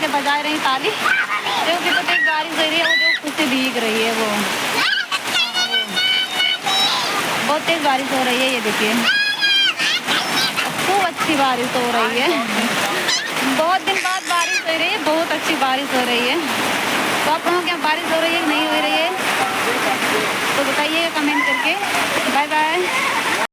से बजा रही ताली, क्योंकि तो तेज बारिश हो रही है। वो जो खुद से भीग रही है, वो बहुत तेज बारिश हो रही है। ये देखिए खूब अच्छी बारिश हो रही है। बहुत दिन बाद बारिश हो रही है, बहुत अच्छी बारिश हो रही है। तो आप लोगों के यहाँ बारिश हो रही है कि नहीं हो रही है, तो बताइएगा कमेंट करके। Bye bye.